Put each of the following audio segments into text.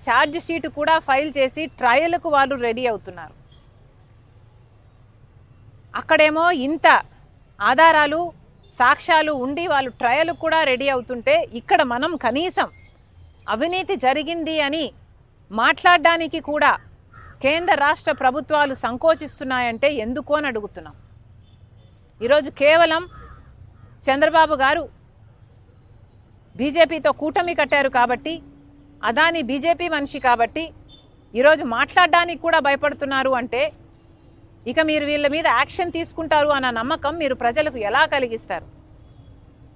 Charge sheet కూడా file చేసి ట్రయల్కు వాళ్ళు రెడీ అవుతున్నారు. అక్కడేమో ఇంత ఆధారాలు సాక్ష్యాలు ఉండి వాళ్ళు ట్రయల్ కూడా రెడీ అవుతుంటే ఇక్కడ మనం కనీసం అవినీతి జరిగింది అని మాట్లాడడానికి కూడా కేంద్ర రాష్ట్ర ప్రభుత్వాలు సంకోచిస్తున్నాయంటే ఎందుకు అని అడుగుతున్నాం. ఈరోజు కేవలం చంద్రబాబు గారు బీజేపీతో కూటమి కట్టారు కాబట్టి, అదాని బీజేపీ మనిషి కాబట్టి ఈరోజు మాట్లాడడానికి కూడా భయపడుతున్నారు అంటే ఇక మీరు వీళ్ళ మీద యాక్షన్ తీసుకుంటారు అన్న నమ్మకం మీరు ప్రజలకు ఎలా కలిగిస్తారు?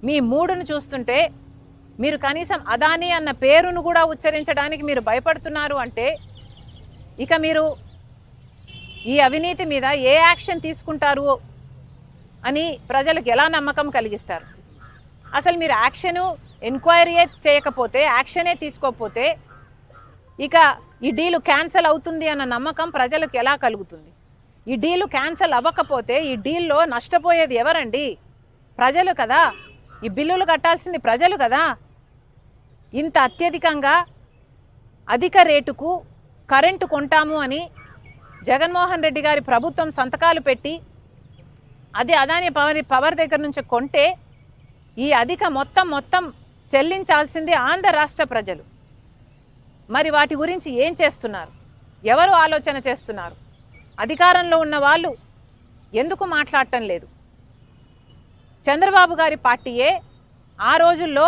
మీ మూడును చూస్తుంటే మీరు కనీసం అదాని అన్న పేరును కూడా ఉచ్చరించడానికి మీరు భయపడుతున్నారు అంటే ఇక మీరు ఈ అవినీతి మీద ఏ యాక్షన్ తీసుకుంటారు అని ప్రజలకు ఎలా నమ్మకం కలిగిస్తారు? అసలు మీరు యాక్షను ఎంక్వైరీయే చేయకపోతే, యాక్షనే తీసుకోకపోతే ఇక ఈ డీలు క్యాన్సల్ అవుతుంది అన్న నమ్మకం ప్రజలకు ఎలా కలుగుతుంది? ఈ డీలు క్యాన్సల్ అవ్వకపోతే ఈ డీల్లో నష్టపోయేది ఎవరండి? ప్రజలు కదా. ఈ బిల్లులు కట్టాల్సింది ప్రజలు కదా. ఇంత అత్యధికంగా అధిక రేటుకు కరెంటు కొంటాము అని జగన్మోహన్ రెడ్డి గారి ప్రభుత్వం సంతకాలు పెట్టి అది అదాని పవర్ దగ్గర నుంచి కొంటే ఈ అధిక మొత్తం చెల్లించాల్సింది ఆంధ్ర రాష్ట్ర ప్రజలు. మరి వాటి గురించి ఏం చేస్తున్నారు? ఎవరు ఆలోచన చేస్తున్నారు? అధికారంలో ఉన్న వాళ్ళు ఎందుకు మాట్లాడటం లేదు? చంద్రబాబు గారి పార్టీయే ఆ రోజుల్లో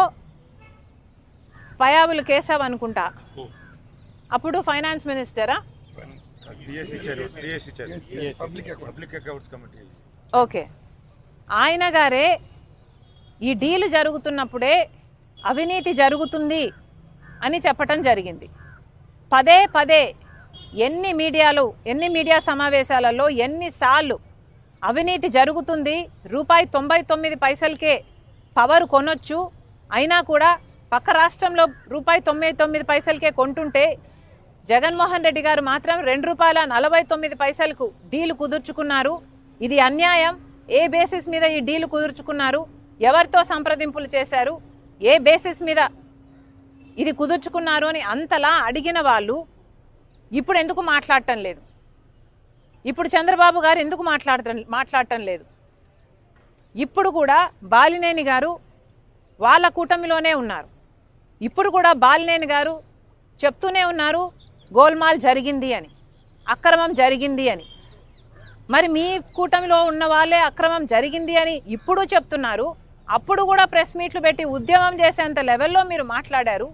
పయావులు కేశవ్ అనుకుంటా, అప్పుడు ఫైనాన్స్ మినిస్టరా, ఓకే, ఆయన గారే ఈ డీల్ జరుగుతున్నప్పుడే అవినీతి జరుగుతుంది అని చెప్పటం జరిగింది. పదే ఎన్ని మీడియా సమావేశాలలో ఎన్నిసార్లు అవినీతి జరుగుతుంది, ₹99 పవర్ కొనొచ్చు, అయినా కూడా పక్క రాష్ట్రంలో ₹99 కొంటుంటే జగన్మోహన్ రెడ్డి గారు మాత్రం ₹2.49 డీలు కుదుర్చుకున్నారు. ఇది అన్యాయం. ఏ బేసిస్ మీద ఈ డీలు కుదుర్చుకున్నారు? ఎవరితో సంప్రదింపులు చేశారు? ఏ బేసిస్ మీద ఇది కుదుర్చుకున్నారు అని అంతలా అడిగిన వాళ్ళు ఇప్పుడు ఎందుకు మాట్లాడటం లేదు? ఇప్పుడు చంద్రబాబు గారు ఎందుకు మాట్లాడటం లేదు? ఇప్పుడు కూడా బాలినేని గారు వాళ్ళ కూటమిలోనే ఉన్నారు. ఇప్పుడు కూడా బాలినేని గారు చెప్తూనే ఉన్నారు గోల్మాల్ జరిగింది అని, అక్రమం జరిగింది అని. మరి మీ కూటమిలో ఉన్న వాళ్ళే అక్రమం జరిగింది అని ఇప్పుడు చెప్తున్నారు. అప్పుడు కూడా ప్రెస్ మీట్లు పెట్టి ఉద్యమం చేసేంత లెవెల్లో మీరు మాట్లాడారు.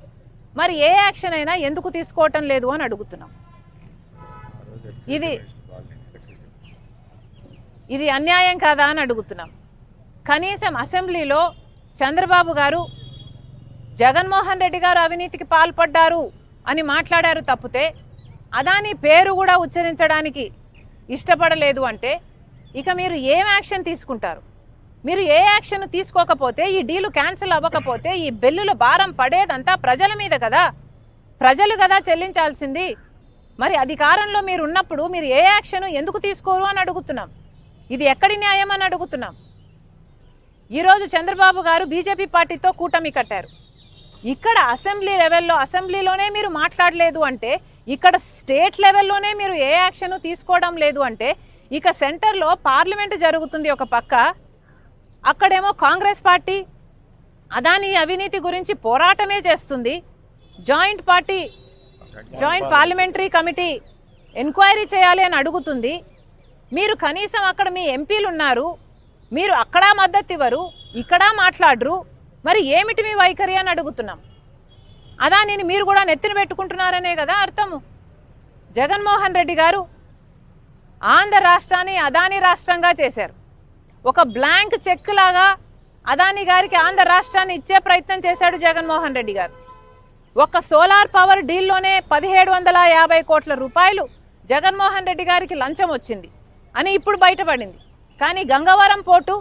మరి ఏ యాక్షన్ అయినా ఎందుకు తీసుకోవటం లేదు అని అడుగుతున్నాం. ఇది అన్యాయం కాదా అని అడుగుతున్నాం. కనీసం అసెంబ్లీలో చంద్రబాబు గారు జగన్మోహన్ రెడ్డి గారు అవినీతికి పాల్పడ్డారు అని మాట్లాడారు తప్పితే అదాని పేరు కూడా ఉచ్చరించడానికి ఇష్టపడలేదు అంటే ఇక మీరు ఏం యాక్షన్ తీసుకుంటారు? మీరు ఏ యాక్షన్ తీసుకోకపోతే, ఈ డీలు క్యాన్సిల్ అవ్వకపోతే ఈ బిల్లుల భారం పడేదంతా ప్రజల మీద కదా. ప్రజలు కదా చెల్లించాల్సింది. మరి అధికారంలో మీరు ఉన్నప్పుడు మీరు ఏ యాక్షన్ ఎందుకు తీసుకోరు అని అడుగుతున్నాం. ఇది ఎక్కడి న్యాయం అని అడుగుతున్నాం. ఈరోజు చంద్రబాబు గారు బీజేపీ పార్టీతో కూటమి కట్టారు. ఇక్కడ అసెంబ్లీ లెవెల్లో అసెంబ్లీలోనే మీరు మాట్లాడలేదు అంటే, ఇక్కడ స్టేట్ లెవెల్లోనే మీరు ఏ యాక్షన్ తీసుకోవడం లేదు అంటే ఇక సెంటర్లో పార్లమెంటు జరుగుతుంది ఒక పక్క, అక్కడేమో కాంగ్రెస్ పార్టీ అదాని అవినీతి గురించి పోరాటమే చేస్తుంది. జాయింట్ పార్లమెంటరీ కమిటీ ఎంక్వైరీ చేయాలి అని అడుగుతుంది. మీరు కనీసం అక్కడ మీ ఎంపీలు ఉన్నారు, మీరు అక్కడ మద్దతు ఇవ్వరు, ఇక్కడ మాట్లాడరు. మరి ఏమిటి మీ వైఖరి అని అడుగుతున్నాం. అదానిని మీరు కూడా నెత్తిన పెట్టుకుంటున్నారనే కదా అర్థము. జగన్మోహన్ రెడ్డి గారు ఆంధ్ర రాష్ట్రాన్ని అదాని రాష్ట్రంగా చేశారు. ఒక బ్లాంక్ చెక్ లాగా అదాని గారికి ఆంధ్ర రాష్ట్రాన్ని ఇచ్చే ప్రయత్నం చేశాడు జగన్మోహన్ రెడ్డి గారు. ఒక సోలార్ పవర్ డీల్లోనే 1750 కోట్ల రూపాయలు జగన్మోహన్ రెడ్డి గారికి లంచం వచ్చింది అని ఇప్పుడు బయటపడింది. కానీ గంగవరం పోర్టు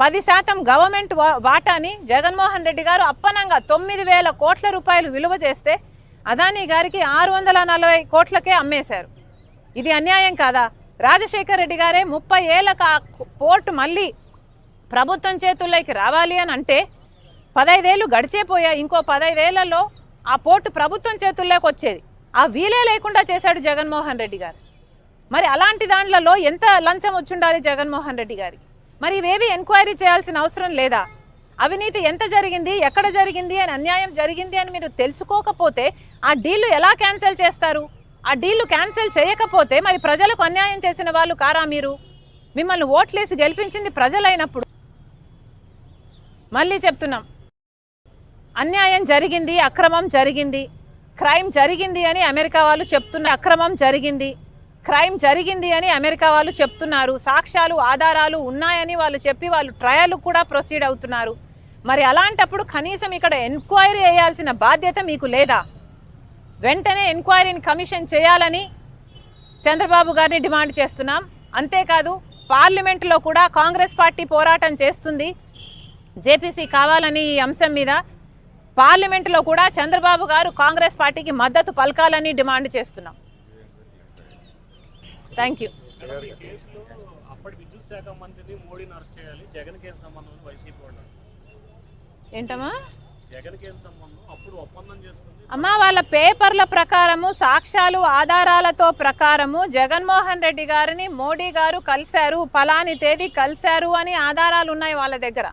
10% గవర్నమెంట్ వాటాని జగన్మోహన్ రెడ్డి గారు అప్పనంగా 9,000 కోట్ల రూపాయలు విలువ చేస్తే అదాని గారికి 640 కోట్లకే అమ్మేశారు. ఇది అన్యాయం కాదా? రాజశేఖర్ రెడ్డి గారే 30 ఏళ్ళకు ఆ పోర్టు మళ్ళీ ప్రభుత్వం చేతుల్లోకి రావాలి అని అంటే 15 ఏళ్ళు గడిచేపోయాయి. ఇంకో 15 ఏళ్లలో ఆ పోర్టు ప్రభుత్వం చేతుల్లోకి వచ్చేది. ఆ వీలే లేకుండా చేశాడు జగన్మోహన్ రెడ్డి గారు. మరి అలాంటి దాంట్లో ఎంత లంచం వచ్చుండాలి జగన్మోహన్ రెడ్డి గారికి? మరి ఇవేవి ఎంక్వైరీ చేయాల్సిన అవసరం లేదా? అవినీతి ఎంత జరిగింది, ఎక్కడ జరిగింది అని, అన్యాయం జరిగింది అని మీరు తెలుసుకోకపోతే ఆ డీళ్లు ఎలా క్యాన్సిల్ చేస్తారు? ఆ డీళ్లు క్యాన్సిల్ చేయకపోతే మరి ప్రజలకు అన్యాయం చేసిన వాళ్ళు కారా మీరు? మిమ్మల్ని ఓట్లేసి గెలిపించింది ప్రజలైనప్పుడు. మళ్ళీ చెప్తున్నాం, అన్యాయం జరిగింది, అక్రమం జరిగింది, క్రైమ్ జరిగింది అని అమెరికా వాళ్ళు చెప్తున్నారు. అక్రమం జరిగింది, క్రైమ్ జరిగింది అని అమెరికా వాళ్ళు చెప్తున్నారు. సాక్ష్యాలు ఆధారాలు ఉన్నాయని వాళ్ళు చెప్పి వాళ్ళు ట్రయల్ కూడా ప్రొసీడ్ అవుతున్నారు. మరి అలాంటప్పుడు కనీసం ఇక్కడ ఎంక్వైరీ చేయాల్సిన బాధ్యత మీకు లేదా? వెంటనే ఎంక్వైరీని కమిషన్ చేయాలని చంద్రబాబు గారిని డిమాండ్ చేస్తున్నాం. అంతేకాదు పార్లమెంటులో కూడా కాంగ్రెస్ పార్టీ పోరాటం చేస్తుంది జేపీసీ కావాలని ఈ అంశం మీద. పార్లమెంటులో కూడా చంద్రబాబు గారు కాంగ్రెస్ పార్టీకి మద్దతు పలకాలని డిమాండ్ చేస్తున్నాం. Thank you. ఏంటమ్మా అమ్మా, వాళ్ళ పేపర్ల ప్రకారము, సాక్ష్యాలు ఆధారాలతో ప్రకారము జగన్మోహన్ రెడ్డి గారిని మోడీ గారు కలిశారు, ఫలాని తేదీ కలిశారు అని ఆధారాలు ఉన్నాయి వాళ్ళ దగ్గర.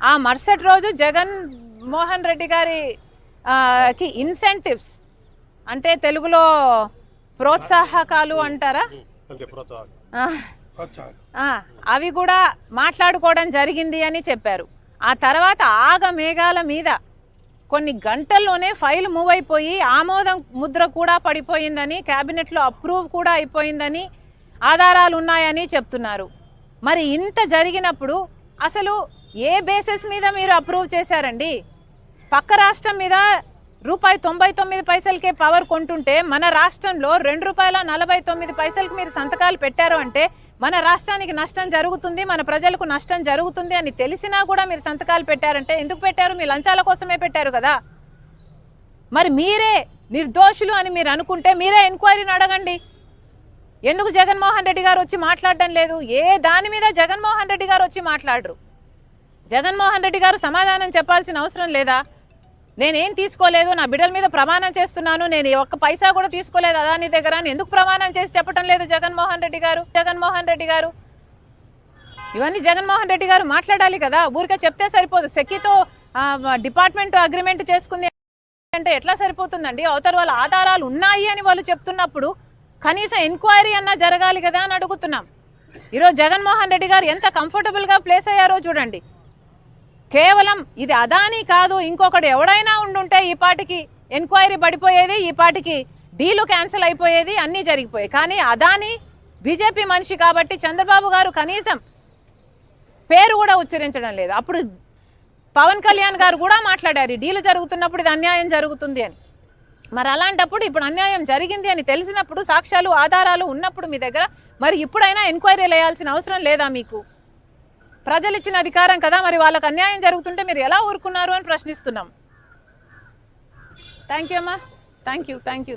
ఆ మరుసటి రోజు జగన్మోహన్ రెడ్డి గారికి ఇన్సెంటివ్స్ అంటే తెలుగులో ప్రోత్సాహకాలు అంటారా, అవి కూడా మాట్లాడుకోవడం జరిగింది అని చెప్పారు. ఆ తర్వాత ఆగమేఘాల మీద కొన్ని గంటల్లోనే ఫైల్ మూవ్ అయిపోయి ఆమోదం ముద్ర కూడా పడిపోయిందని, క్యాబినెట్లో అప్రూవ్ కూడా అయిపోయిందని ఆధారాలు ఉన్నాయని చెప్తున్నారు. మరి ఇంత జరిగినప్పుడు అసలు ఏ బేసిస్ మీద మీరు అప్రూవ్ చేశారండి? పక్క రాష్ట్రం మీద ₹99 పవర్ కొంటుంటే మన రాష్ట్రంలో ₹2.49 మీరు సంతకాలు పెట్టారు అంటే మన రాష్ట్రానికి నష్టం జరుగుతుంది, మన ప్రజలకు నష్టం జరుగుతుంది అని తెలిసినా కూడా మీరు సంతకాలు పెట్టారంటే ఎందుకు పెట్టారు? మీ లంచాల కోసమే పెట్టారు కదా. మరి మీరే నిర్దోషులు అని మీరు అనుకుంటే మీరే ఎంక్వైరీని అడగండి. ఎందుకు జగన్మోహన్ రెడ్డి గారు వచ్చి మాట్లాడడం లేదు? ఏ దాని మీద జగన్మోహన్ రెడ్డి గారు వచ్చి మాట్లాడరు? జగన్మోహన్ రెడ్డి గారు సమాధానం చెప్పాల్సిన అవసరం లేదా? నేనేం తీసుకోలేదు, నా బిడ్డల మీద ప్రమాణం చేస్తున్నాను, నేను ఒక్క పైసా కూడా తీసుకోలేదు అదాని దగ్గర అని ఎందుకు ప్రమాణం చేసి చెప్పడం లేదు జగన్మోహన్ రెడ్డి గారు? ఇవన్నీ జగన్మోహన్ రెడ్డి గారు మాట్లాడాలి కదా. ఊరికే చెప్తే సరిపోదు. సెక్కితో డిపార్ట్మెంట్ అగ్రిమెంట్ చేసుకుంది అంటే ఎట్లా సరిపోతుందండి? అవతల వాళ్ళ ఆధారాలు ఉన్నాయి అని వాళ్ళు చెప్తున్నప్పుడు కనీసం ఎంక్వైరీ అన్నా జరగాలి కదా అని అడుగుతున్నాం. ఈరోజు జగన్మోహన్ రెడ్డి గారు ఎంత కంఫర్టబుల్గా ప్లేస్ అయ్యారో చూడండి. కేవలం ఇది అదాని కాదు, ఇంకొకటి ఎవడైనా ఉండుంటే ఈ పాటికి ఎంక్వైరీ పడిపోయేది, ఈ పాటికి డీలు క్యాన్సిల్ అయిపోయేది, అన్నీ జరిగిపోయాయి. కానీ అదాని బీజేపీ మనిషి కాబట్టి చంద్రబాబు గారు కనీసం పేరు కూడా ఉచ్చరించడం లేదు. అప్పుడు పవన్ కళ్యాణ్ గారు కూడా మాట్లాడారు డీలు జరుగుతున్నప్పుడు ఇది అన్యాయం జరుగుతుంది అని. మరి అలాంటప్పుడు ఇప్పుడు అన్యాయం జరిగింది అని తెలిసినప్పుడు, సాక్ష్యాలు ఆధారాలు ఉన్నప్పుడు మీ దగ్గర, మరి ఇప్పుడైనా ఎంక్వైరీలు వేయాల్సిన అవసరం లేదా మీకు? ప్రజలు ఇచ్చిన అధికారం కదా, మరి వాళ్ళకు అన్యాయం జరుగుతుంటే మీరు ఎలా ఊరుకున్నారు అని ప్రశ్నిస్తున్నాం. థ్యాంక్ యూ అమ్మా. Thank you.